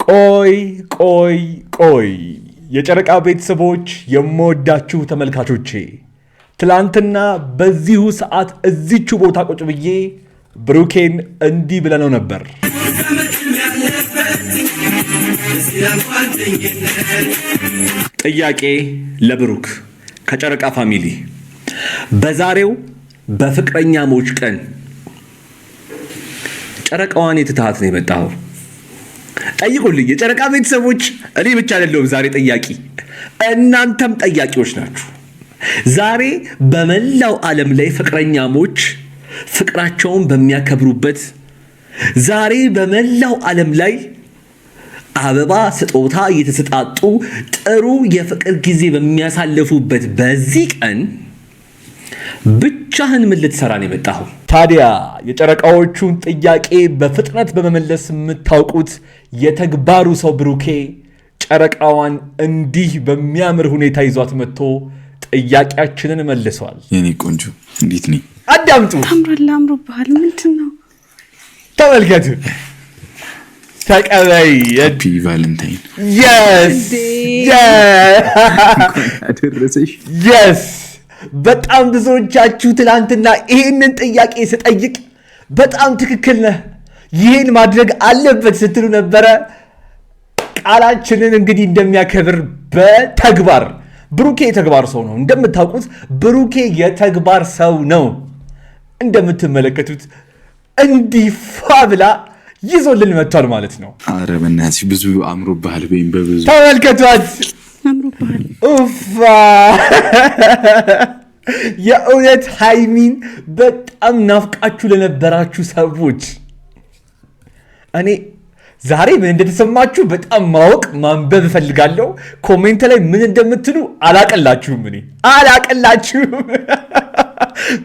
ቆይ የጨረቃ ቤተሰቦች የምወዳችሁ ተመልካቾቼ ትላንትና በዚሁ ሰዓት እዚቹ ቦታ ቁጭ ብዬ ብሩኬን እንዲህ ብለነው ነበር። ጥያቄ ለብሩክ ከጨረቃ ፋሚሊ በዛሬው በፍቅረኛሞች ቀን ጨረቃዋን የትታት ነው የመጣው? ጠይቁልኝ የጨረቃ ቤተሰቦች። እኔ ብቻ አይደለሁም ዛሬ ጠያቂ፣ እናንተም ጠያቂዎች ናችሁ። ዛሬ በመላው ዓለም ላይ ፍቅረኛሞች ፍቅራቸውን በሚያከብሩበት፣ ዛሬ በመላው ዓለም ላይ አበባ ስጦታ እየተሰጣጡ ጥሩ የፍቅር ጊዜ በሚያሳልፉበት በዚህ ቀን ብቻህን ምን ልትሰራ ነው የመጣኸው? ታዲያ የጨረቃዎቹን ጥያቄ በፍጥነት በመመለስ የምታውቁት የተግባሩ ሰው ብሩኬ ጨረቃዋን እንዲህ በሚያምር ሁኔታ ይዟት መጥቶ ጥያቄያችንን መልሷል። የኔ ቆንጆ እንዴት ነኝ? አዳምጡ። ታምራለህ፣ አምሮብሃል። ምንድን ነው? ተመልከቱ፣ ተቀበይ። ሃፒ ቫለንታይን። አደረሰሽ። በጣም ብዙዎቻችሁ ትላንትና ይህንን ጥያቄ ስጠይቅ በጣም ትክክል ነህ፣ ይህን ማድረግ አለበት ስትሉ ነበረ። ቃላችንን እንግዲህ እንደሚያከብር በተግባር ብሩኬ የተግባር ሰው ነው። እንደምታውቁት ብሩኬ የተግባር ሰው ነው። እንደምትመለከቱት እንዲፋ ብላ ይዞልን መጥቷል ማለት ነው። አረ በእናትሽ ብዙ አምሮብሃል። በይም በብዙ ተመልከቷት። አምሮብሃል። ኡፋ የእውነት ሃይሚን በጣም ናፍቃችሁ ለነበራችሁ ሰዎች እኔ ዛሬ ምን እንደተሰማችሁ በጣም ማወቅ ማንበብ እፈልጋለሁ። ኮሜንት ላይ ምን እንደምትሉ አላቀላችሁም። እኔ አላቀላችሁም።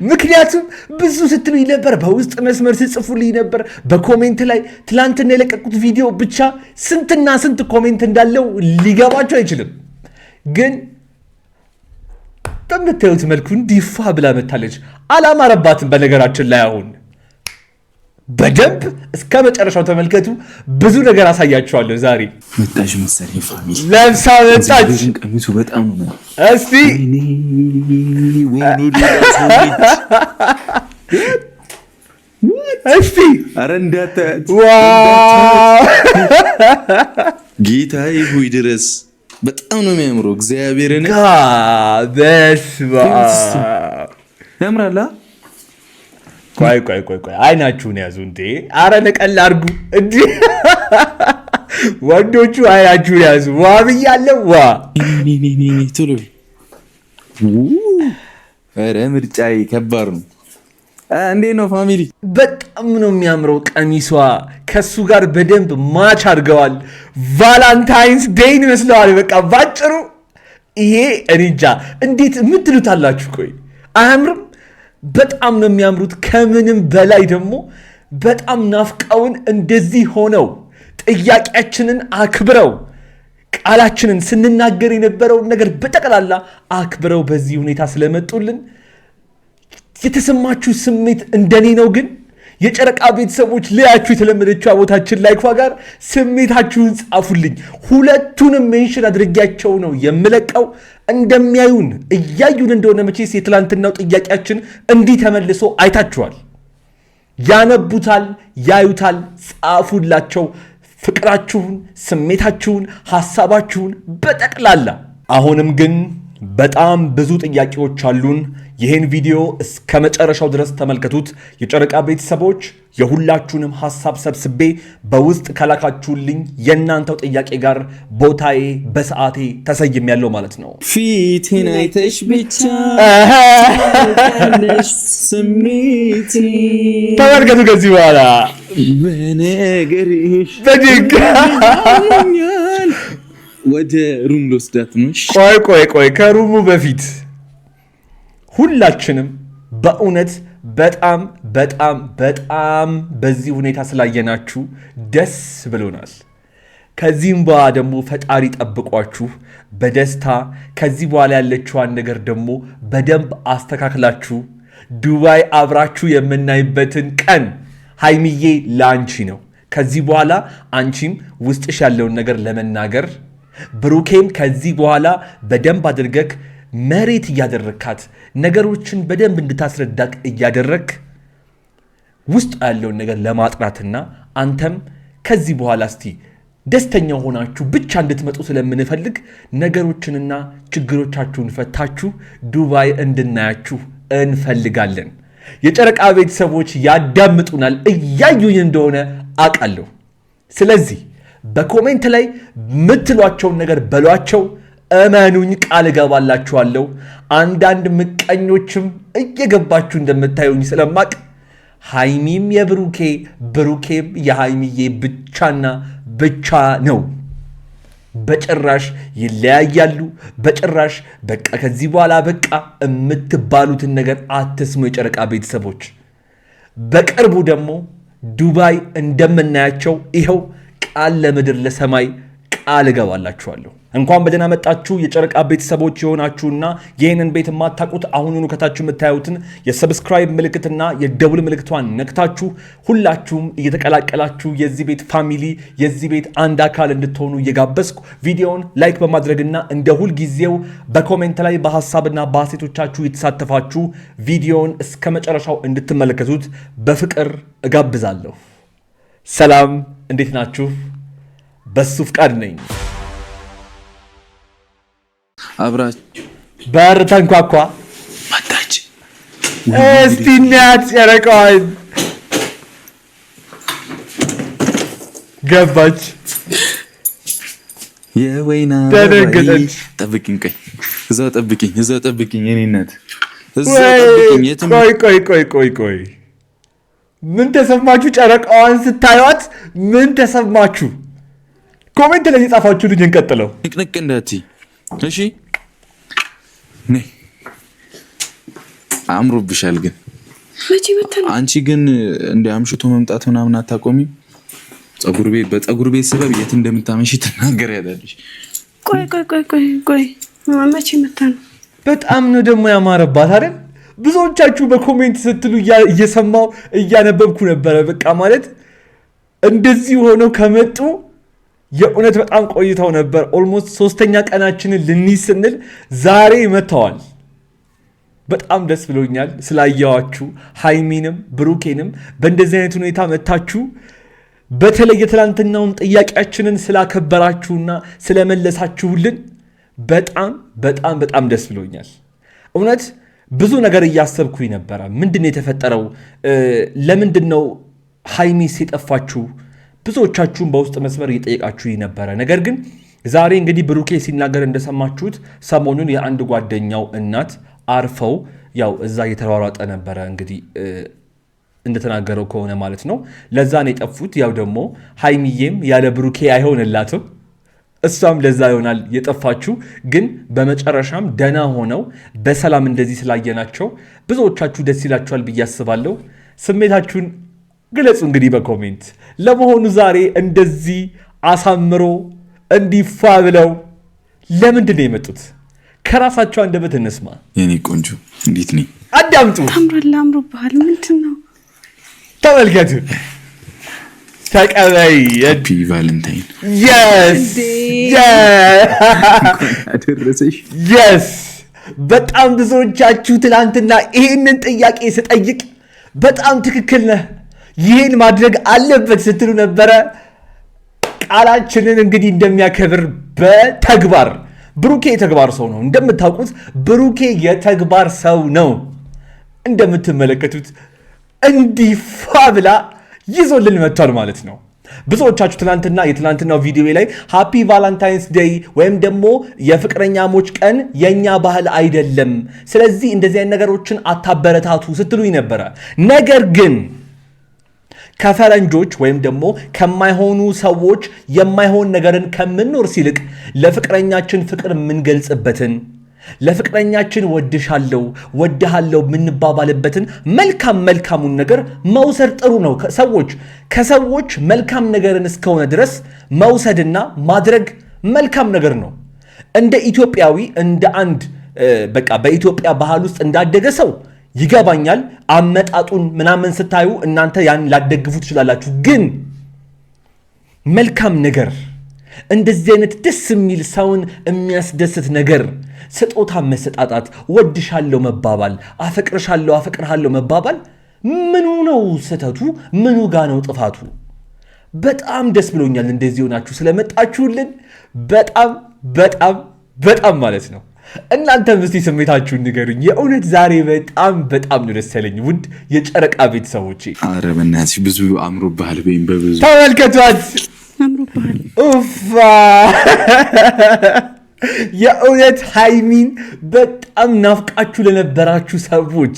ምክንያቱም ብዙ ስትሉኝ ነበር፣ በውስጥ መስመር ስጽፉልኝ ነበር፣ በኮሜንት ላይ ትላንትና የለቀቁት ቪዲዮ ብቻ ስንትና ስንት ኮሜንት እንዳለው ሊገባችሁ አይችልም። ግን በምታዩት መልኩ እንዲፋ ብላ መታለች። አላማረባትም። በነገራችን ላይ አሁን በደንብ እስከ መጨረሻው ተመልከቱ። ብዙ ነገር አሳያችኋለሁ። ዛሬ መጣሽ መሰለኝ ፋሚሊ ለብሳ መጣች። ቀሚሱ በጣም ነው። እስቲ አረ እንዳታያት ጌታዬ ሆይ ድረስ በጣም ነው የሚያምረው። እግዚአብሔርን በስመ አብ ያምራላ። ቆይ አይናችሁን ያዙ እንዴ! አረ ነቀል አድርጉ እንዴ! ወንዶቹ አይናችሁን ያዙ። ዋ ብያለሁ። ዋ ቶሎ። ኧረ ምርጫዬ ከባድ ነው። እንዴት ነው ፋሚሊ? በጣም ነው የሚያምረው ቀሚሷ። ከሱ ጋር በደንብ ማች አድርገዋል። ቫላንታይንስ ዴይን ይመስለዋል። በቃ ባጭሩ ይሄ እኔ እንጃ እንዴት የምትሉታላችሁ? ቆይ አያምርም? በጣም ነው የሚያምሩት። ከምንም በላይ ደግሞ በጣም ናፍቀውን እንደዚህ ሆነው ጥያቄያችንን አክብረው ቃላችንን ስንናገር የነበረውን ነገር በጠቅላላ አክብረው በዚህ ሁኔታ ስለመጡልን የተሰማችሁ ስሜት እንደኔ ነው። ግን የጨረቃ ቤተሰቦች ለያችሁ የተለመደችው ቦታችን ላይኳ ጋር ስሜታችሁን ጻፉልኝ። ሁለቱንም ሜንሽን አድርጊያቸው ነው የምለቀው። እንደሚያዩን እያዩን እንደሆነ መቼስ የትላንትናው ጥያቄያችን እንዲህ ተመልሶ አይታችኋል። ያነቡታል፣ ያዩታል። ጻፉላቸው ፍቅራችሁን፣ ስሜታችሁን፣ ሐሳባችሁን በጠቅላላ። አሁንም ግን በጣም ብዙ ጥያቄዎች አሉን። ይህን ቪዲዮ እስከ መጨረሻው ድረስ ተመልከቱት። የጨረቃ ቤተሰቦች የሁላችሁንም ሐሳብ ሰብስቤ በውስጥ ከላካችሁልኝ የእናንተው ጥያቄ ጋር ቦታዬ በሰዓቴ ተሰይሜያለሁ ማለት ነው። ፊቴን አይተሽ ብቻ ስሜቴ ተመልከቱ። ከዚህ በኋላ በነገርሽ በድጋኛል ወደ ሩም ልወስዳት ነው። ቆይ ከሩሙ በፊት ሁላችንም በእውነት በጣም በዚህ ሁኔታ ስላየናችሁ ደስ ብሎናል። ከዚህም በኋላ ደግሞ ፈጣሪ ጠብቋችሁ በደስታ ከዚህ በኋላ ያለችዋን ነገር ደግሞ በደንብ አስተካክላችሁ ዱባይ አብራችሁ የምናይበትን ቀን ሃይሚዬ ላንቺ ነው። ከዚህ በኋላ አንቺም ውስጥሽ ያለውን ነገር ለመናገር ብሩኬም ከዚህ በኋላ በደንብ አድርገክ መሬት እያደረካት ነገሮችን በደንብ እንድታስረዳክ እያደረክ ውስጥ ያለውን ነገር ለማጥራትና አንተም ከዚህ በኋላ እስቲ ደስተኛ ሆናችሁ ብቻ እንድትመጡ ስለምንፈልግ ነገሮችንና ችግሮቻችሁን ፈታችሁ ዱባይ እንድናያችሁ እንፈልጋለን። የጨረቃ ቤተሰቦች ያዳምጡናል፣ እያዩኝ እንደሆነ አውቃለሁ። ስለዚህ በኮሜንት ላይ የምትሏቸውን ነገር በሏቸው። እመኑኝ፣ ቃል እገባላችኋለሁ። አንዳንድ ምቀኞችም እየገባችሁ እንደምታዩኝ ስለማቅ ሃይሚም የብሩኬ ብሩኬም የሃይሚዬ ብቻና ብቻ ነው። በጭራሽ ይለያያሉ። በጭራሽ በቃ ከዚህ በኋላ በቃ የምትባሉትን ነገር አትስሙ። የጨረቃ ቤተሰቦች በቅርቡ ደግሞ ዱባይ እንደምናያቸው ይኸው ቃል ለምድር ለሰማይ ቃል እገባላችኋለሁ። እንኳን በደህና መጣችሁ የጨረቃ ቤተሰቦች የሆናችሁና ይህንን ቤት የማታውቁት አሁኑኑ ከታችሁ የምታዩትን የሰብስክራይብ ምልክትና የደውል ምልክቷን ነክታችሁ ሁላችሁም እየተቀላቀላችሁ የዚህ ቤት ፋሚሊ የዚህ ቤት አንድ አካል እንድትሆኑ እየጋበዝኩ ቪዲዮውን ላይክ በማድረግና እንደ ሁል ጊዜው በኮሜንት ላይ በሐሳብና በሐሴቶቻችሁ የተሳተፋችሁ ቪዲዮውን እስከ መጨረሻው እንድትመለከቱት በፍቅር እጋብዛለሁ። ሰላም፣ እንዴት ናችሁ? በሱ ፍቃድ ነኝ። አብራች በር ተንኳኳ። መጣች። እስቲ እናያት ጨረቃዋን። ገባች። የወይና ደነገጠች። ጠብቂኝ፣ ቆይ እዛው ጠብቂኝ የኔ እናት ቆይ ምን ተሰማችሁ? ጨረቃዋን ስታዩት ምን ተሰማችሁ? ኮሜንት ላይ የጻፋችሁ ልጅ እንቀጥለው። ንቅንቅ እንዳትይ እሺ። ነይ አምሮብሻል። ግን አንቺ ግን እንደ አምሽቶ መምጣት ምናምን አታቆሚም? በፀጉር ቤት ስበብ የት እንደምታመሽ ትናገሪያለሽ። ቆይ መቼ መታ ነው? በጣም ነው ደግሞ ያማረባት አይደል? ብዙዎቻችሁ በኮሜንት ስትሉ እየሰማው እያነበብኩ ነበረ። በቃ ማለት እንደዚህ ሆነው ከመጡ የእውነት በጣም ቆይተው ነበር። ኦልሞስት 3ኛ ቀናችንን ልንይዝ ስንል ዛሬ መጥተዋል። በጣም ደስ ብሎኛል ስላየዋችሁ። ሃይሚንም ብሩኬንም በእንደዚህ አይነት ሁኔታ መታችሁ በተለይ የትላንትናውን ጥያቄያችንን ስላከበራችሁና ስለመለሳችሁልን በጣም ደስ ብሎኛል። እውነት ብዙ ነገር እያሰብኩኝ ነበረ። ምንድን ነው የተፈጠረው? ለምንድን ነው ሃይሚስ የጠፋችሁ? ብዙዎቻችሁን በውስጥ መስመር እየጠየቃችሁ ነበረ። ነገር ግን ዛሬ እንግዲህ ብሩኬ ሲናገር እንደሰማችሁት ሰሞኑን የአንድ ጓደኛው እናት አርፈው ያው እዛ እየተሯሯጠ ነበረ። እንግዲህ እንደተናገረው ከሆነ ማለት ነው ለዛ ነው የጠፉት። ያው ደግሞ ሃይሚዬም ያለ ብሩኬ አይሆንላትም፣ እሷም ለዛ ይሆናል የጠፋችሁ። ግን በመጨረሻም ደህና ሆነው በሰላም እንደዚህ ስላየናቸው ብዙዎቻችሁ ደስ ይላችኋል ብዬ አስባለሁ። ስሜታችሁን ግለጹ እንግዲህ በኮሜንት። ለመሆኑ ዛሬ እንደዚህ አሳምሮ እንዲፋ ብለው ለምንድን ነው የመጡት? ከራሳቸው አንደበት እንስማ። የኔ ቆንጆ እንዴት ነኝ? አዳምጡ። ታምራለህ፣ አምሮብሃል። ምንድን ነው? ተመልከቱ፣ ተቀበይ። ሃፒ ቫለንታይን። የስ በጣም ብዙዎቻችሁ ትናንትና ይህንን ጥያቄ ስጠይቅ በጣም ትክክል ነህ፣ ይህን ማድረግ አለበት ስትሉ ነበረ። ቃላችንን እንግዲህ እንደሚያከብር በተግባር ብሩኬ የተግባር ሰው ነው። እንደምታውቁት ብሩኬ የተግባር ሰው ነው። እንደምትመለከቱት እንዲፋ ብላ ይዞልን መጥቷል ማለት ነው። ብዙዎቻችሁ ትናንትና የትናንትናው ቪዲዮ ላይ ሃፒ ቫላንታይንስ ዴይ ወይም ደግሞ የፍቅረኛሞች ቀን የኛ ባህል አይደለም፣ ስለዚህ እንደዚህ አይነት ነገሮችን አታበረታቱ ስትሉኝ ነበረ። ነገር ግን ከፈረንጆች ወይም ደግሞ ከማይሆኑ ሰዎች የማይሆን ነገርን ከምንኖር ሲልቅ ለፍቅረኛችን ፍቅር የምንገልጽበትን ለፍቅረኛችን ወድሻለሁ ወድሃለሁ የምንባባልበትን መልካሙን ነገር መውሰድ ጥሩ ነው። ከሰዎች መልካም ነገርን እስከሆነ ድረስ መውሰድና ማድረግ መልካም ነገር ነው። እንደ ኢትዮጵያዊ እንደ አንድ በቃ በኢትዮጵያ ባህል ውስጥ እንዳደገ ሰው ይገባኛል። አመጣጡን ምናምን ስታዩ እናንተ ያን ላደግፉ ትችላላችሁ። ግን መልካም ነገር፣ እንደዚህ አይነት ደስ የሚል ሰውን የሚያስደስት ነገር፣ ስጦታ መሰጣጣት፣ ወድሻለሁ መባባል፣ አፈቅርሃለሁ መባባል ምኑ ነው ስህተቱ? ምኑ ጋ ነው ጥፋቱ? በጣም ደስ ብሎኛል እንደዚህ ሆናችሁ ስለመጣችሁልን። በጣም በጣም በጣም ማለት ነው። እናንተም እስቲ ስሜታችሁን ንገሩኝ። የእውነት ዛሬ በጣም ነው ደስ ያለኝ ውድ የጨረቃ ቤተሰቦቼ። ኧረ በእናትሽ ብዙ አምሮብሃል። በይም በብዙ ተመልከቷት። አምሮብሃል። ኡፋ የእውነት ሃይሚን በጣም ናፍቃችሁ ለነበራችሁ ሰዎች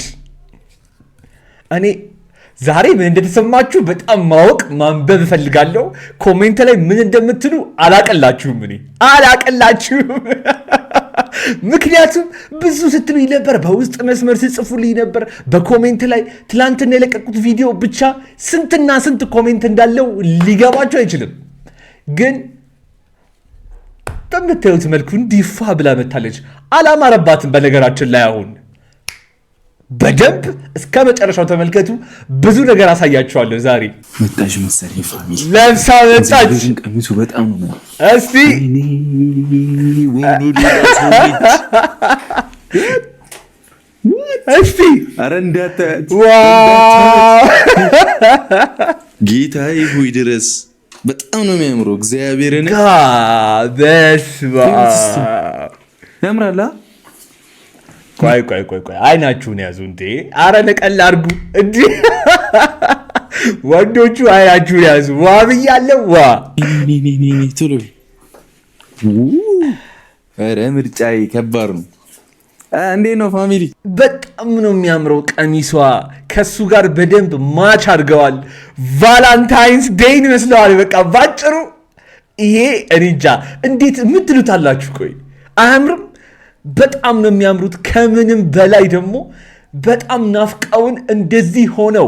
እኔ ዛሬ ምን እንደተሰማችሁ በጣም ማንበብ እፈልጋለሁ። ኮሜንት ላይ ምን እንደምትሉ አላቀላችሁም። ምክንያቱም ብዙ ስትሉኝ ነበር፣ በውስጥ መስመር ስጽፉልኝ ነበር፣ በኮሜንት ላይ ትላንትና የለቀቁት ቪዲዮ ብቻ ስንትና ስንት ኮሜንት እንዳለው ሊገባችሁ አይችልም። ግን በምታዩት መልኩ እንዲፋ ብላ መታለች። አላማረባትም። በነገራችን ላይ አሁን በደንብ እስከ መጨረሻው ተመልከቱ። ብዙ ነገር አሳያችኋለሁ። ዛሬ መጣሽ መሰለኝ ፋሚሊ ለብሳ መጣች። ቀሚሱ በጣም ነው። እስቲ ኧረ እንዳታያት ጌታዬ ሆይ ድረስ በጣም ነው የሚያምረው። እግዚአብሔርን በስመ አብ ያምራላ። ቆይ አይናችሁን ያዙ እንዴ! አረ ነቀል አድርጉ እንዴ! ወንዶቹ አይናችሁን ያዙ። ዋ ብያለሁ። ዋ ቶሎ። ኧረ ምርጫዬ ከባድ ነው። እንዴት ነው ፋሚሊ? በጣም ነው የሚያምረው ቀሚሷ። ከሱ ጋር በደንብ ማች አድርገዋል። ቫላንታይንስ ዴይን ይመስለዋል። በቃ ባጭሩ ይሄ እኔ እንጃ እንዴት የምትሉታላችሁ? ቆይ አያምርም? በጣም ነው የሚያምሩት። ከምንም በላይ ደግሞ በጣም ናፍቀውን እንደዚህ ሆነው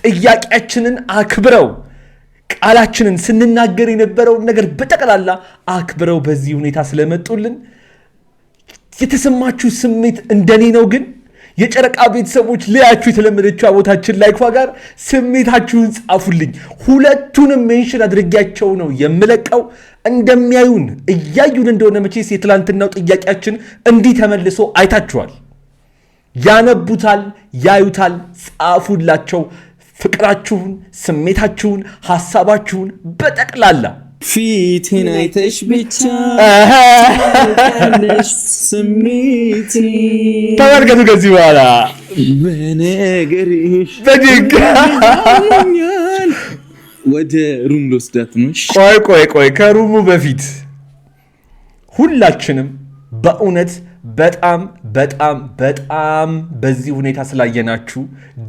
ጥያቄያችንን አክብረው ቃላችንን ስንናገር የነበረውን ነገር በጠቅላላ አክብረው በዚህ ሁኔታ ስለመጡልን የተሰማችሁ ስሜት እንደኔ ነው። ግን የጨረቃ ቤተሰቦች ሊያችሁ የተለመደችው ቦታችን ላይኳ ጋር ስሜታችሁን ጻፉልኝ። ሁለቱንም ሜንሽን አድርጊያቸው ነው የምለቀው። እንደሚያዩን እያዩን እንደሆነ መቼስ የትላንትናው ጥያቄያችን እንዲህ ተመልሶ አይታችኋል። ያነቡታል፣ ያዩታል። ጻፉላቸው ፍቅራችሁን፣ ስሜታችሁን፣ ሐሳባችሁን በጠቅላላ ፊትን አይተሽ ብቻ ስሜት ተመልከቱ። ከዚህ በኋላ በነገርሽ በድጋኛል ወደ ሩም ልወስዳት ነው። ቆይ ከሩሙ በፊት ሁላችንም በእውነት በጣም በዚህ ሁኔታ ስላየናችሁ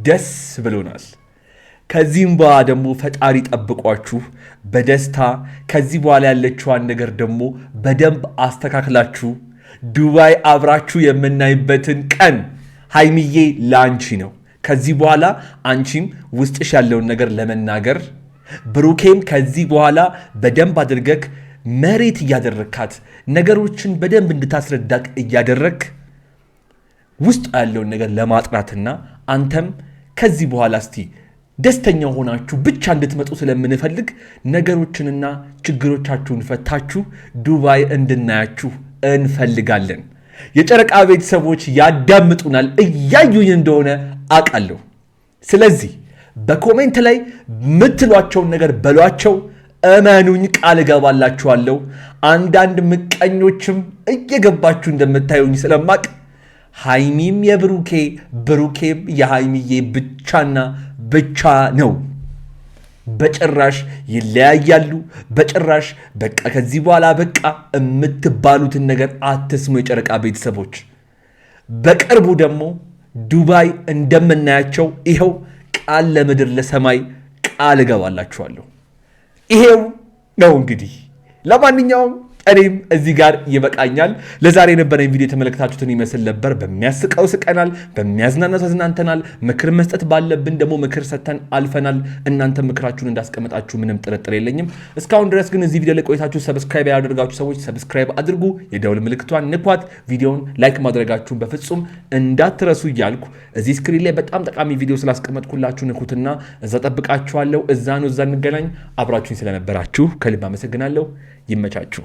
ደስ ብሎናል። ከዚህም በኋላ ደግሞ ፈጣሪ ጠብቋችሁ በደስታ ከዚህ በኋላ ያለችዋን ነገር ደግሞ በደንብ አስተካክላችሁ ዱባይ አብራችሁ የምናይበትን ቀን ሃይሚዬ ለአንቺ ነው። ከዚህ በኋላ አንቺም ውስጥሽ ያለውን ነገር ለመናገር ብሩኬም ከዚህ በኋላ በደንብ አድርገክ መሬት እያደረካት ነገሮችን በደንብ እንድታስረዳክ እያደረክ ውስጥ ያለውን ነገር ለማጥራትና አንተም ከዚህ በኋላ እስቲ ደስተኛ ሆናችሁ ብቻ እንድትመጡ ስለምንፈልግ ነገሮችንና ችግሮቻችሁን ፈታችሁ ዱባይ እንድናያችሁ እንፈልጋለን። የጨረቃ ቤተሰቦች ያዳምጡናል፣ እያዩኝ እንደሆነ አውቃለሁ። ስለዚህ በኮሜንት ላይ የምትሏቸውን ነገር በሏቸው። እመኑኝ፣ ቃል እገባላችኋለሁ። አንዳንድ ምቀኞችም እየገባችሁ እንደምታዩኝ ስለማቅ ሃይሚም የብሩኬ ብሩኬም የሃይሚዬ ብቻና ብቻ ነው። በጭራሽ ይለያያሉ። በጭራሽ በቃ ከዚህ በኋላ በቃ የምትባሉትን ነገር አትስሙ። የጨረቃ ቤተሰቦች በቅርቡ ደግሞ ዱባይ እንደምናያቸው ይኸው ቃል ለምድር ለሰማይ ቃል እገባላችኋለሁ። ይሄው ነው እንግዲህ። ለማንኛውም እኔም እዚህ ጋር ይበቃኛል። ለዛሬ የነበረኝ ቪዲዮ የተመለከታችሁትን ይመስል ነበር። በሚያስቀው ስቀናል፣ በሚያዝናናው ተዝናንተናል። ምክር መስጠት ባለብን ደግሞ ምክር ሰጥተን አልፈናል። እናንተ ምክራችሁን እንዳስቀመጣችሁ ምንም ጥርጥር የለኝም። እስካሁን ድረስ ግን እዚህ ቪዲዮ ላይ ቆይታችሁ ሰብስክራይብ ያደርጋችሁ ሰዎች ሰብስክራይብ አድርጉ፣ የደውል ምልክቷን ንኳት፣ ቪዲዮውን ላይክ ማድረጋችሁን በፍጹም እንዳትረሱ እያልኩ እዚህ ስክሪን ላይ በጣም ጠቃሚ ቪዲዮ ስላስቀመጥኩላችሁ ንኩትና እዛ ጠብቃችኋለሁ። እዛ እንገናኝ። አብራችሁኝ ስለነበራችሁ ከልብ አመሰግናለሁ። ይመቻችሁ።